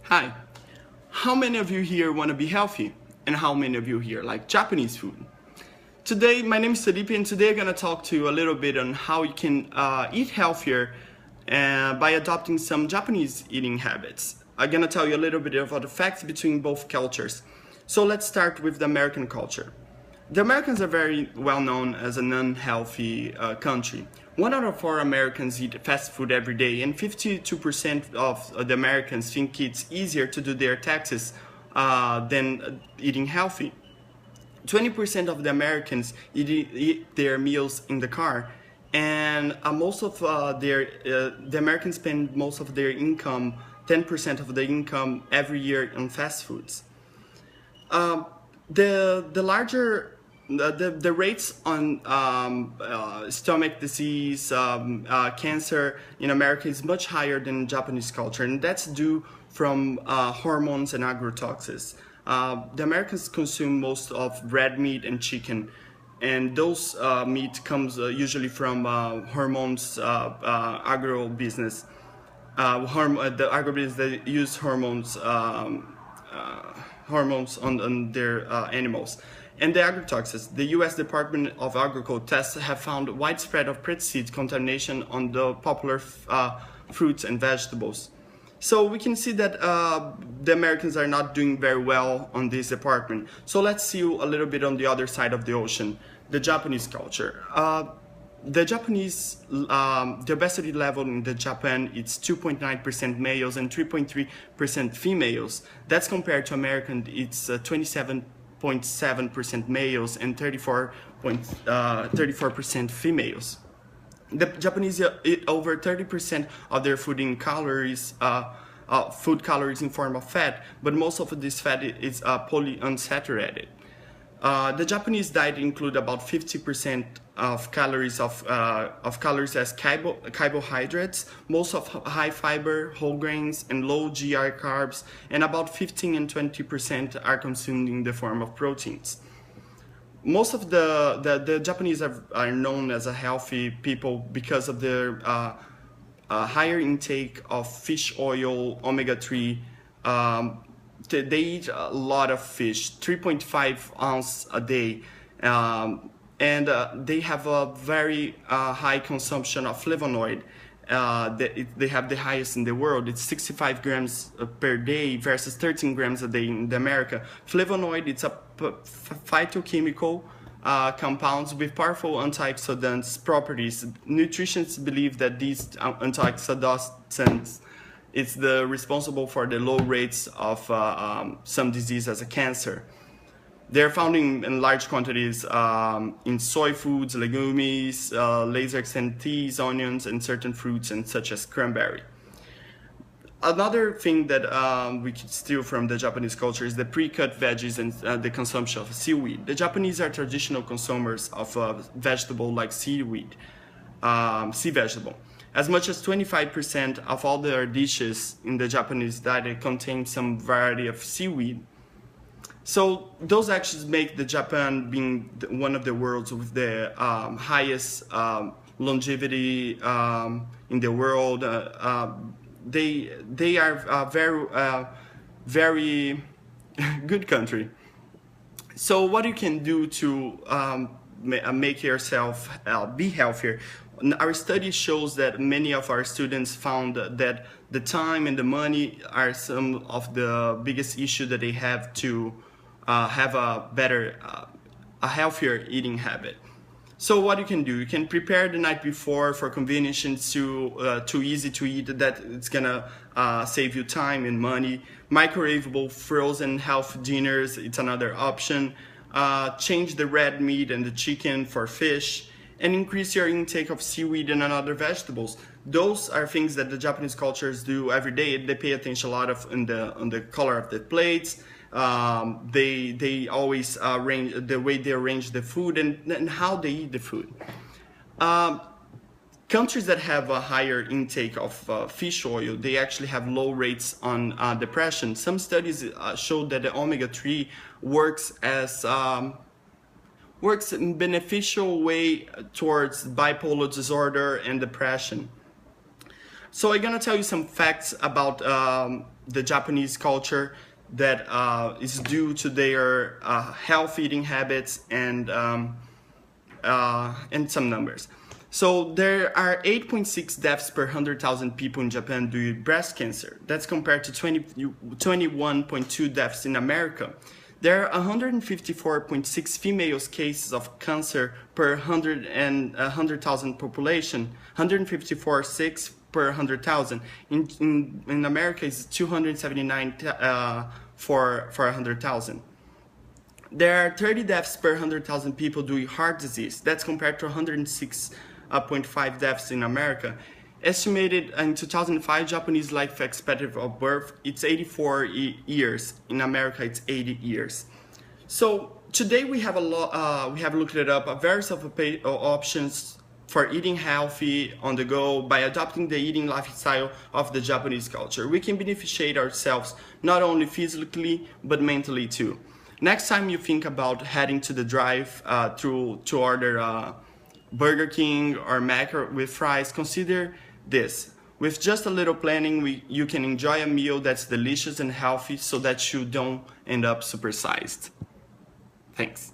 Hi, how many of you here want to be healthy? And how many of you here like Japanese food? Today, my name is Felipe and today I'm going to talk to you a little bit on how you can eat healthier by adopting some Japanese eating habits. I'm going to tell you a little bit about the facts between both cultures. So let's start with the American culture. The Americans are very well known as an unhealthy country. 1 out of 4 Americans eat fast food every day, and 52% of the Americans think it's easier to do their taxes than eating healthy. 20% of the Americans eat their meals in the car, and most of the Americans spend most of their income, 10% of their income every year on fast foods. The larger the rates on stomach disease, cancer in America is much higher than Japanese culture, and that's due from hormones and agrotoxins. The Americans consume most of red meat and chicken, and those meat comes usually from hormones, agro business. The agribusiness they use hormones on their animals. And the agrotoxins. The U.S. Department of Agriculture tests have found widespread of pesticide contamination on the popular fruits and vegetables. So we can see that the Americans are not doing very well on this department. So let's see a little bit on the other side of the ocean, the Japanese culture. The Japanese, the obesity level in Japan, it's 2.9% males and 3.3% females. That's compared to American, it's 27.7% males and 34% females. The Japanese eat over 30% of their food in calories, food calories in form of fat, but most of this fat is polyunsaturated. The Japanese diet include about 50% of calories as carbohydrates, most of high fiber, whole grains, and low GI carbs, and about 15 and 20% are consumed in the form of proteins. Most of the Japanese are known as a healthy people because of their higher intake of fish oil, omega-3. They eat a lot of fish, 3.5 ounces a day, and they have a very high consumption of flavonoid. They have the highest in the world. It's 65 grams per day versus 13 grams a day in America. Flavonoid, it's a phytochemical compounds with powerful antioxidants properties. Nutritionists believe that these antioxidants it's responsible for the low rates of some disease as a cancer. They're found in large quantities in soy foods, legumes, laser extended teas, onions, and certain fruits, and such as cranberry. Another thing that we could steal from the Japanese culture is the pre-cut veggies and the consumption of seaweed. The Japanese are traditional consumers of vegetable like seaweed, sea vegetable. As much as 25% of all their dishes in the Japanese diet contain some variety of seaweed. So those actions make the Japan being one of the worlds with the highest longevity in the world. They are a very good country. So what you can do to make yourself be healthier? Our study shows that many of our students found that the time and the money are some of the biggest issue that they have to have a better, a healthier eating habit. So what you can do, you can prepare the night before for convenience. It's too easy to eat that it's gonna save you time and money. Microwavable frozen health dinners, it's another option. Change the red meat and the chicken for fish, and increase your intake of seaweed and other vegetables. Those are things that the Japanese cultures do every day. They pay attention a lot on the color of the plates. They always arrange the way they arrange the food and how they eat the food. Countries that have a higher intake of fish oil, they actually have low rates on depression. Some studies show that the omega-3 works in beneficial way towards bipolar disorder and depression. So I'm gonna tell you some facts about the Japanese culture that is due to their healthy eating habits and some numbers. So there are 8.6 deaths per 100,000 people in Japan due to breast cancer. That's compared to 21.2 deaths in America. There are 154.6 females cases of cancer per 100,000 population, 154.6 per 100,000. In America, it's 279 for 100,000. There are 30 deaths per 100,000 people due to heart disease. That's compared to 106.5 deaths in America. Estimated in 2005, Japanese life expectancy of birth, it's 84 years. In America, it's 80 years. So today we have we have looked it up, various options for eating healthy on the go by adopting the eating lifestyle of the Japanese culture. We can beneficiate ourselves not only physically, but mentally too. Next time you think about heading to the drive to order Burger King or Mac with fries, consider this. With just a little planning, you can enjoy a meal that's delicious and healthy so that you don't end up supersized. Thanks.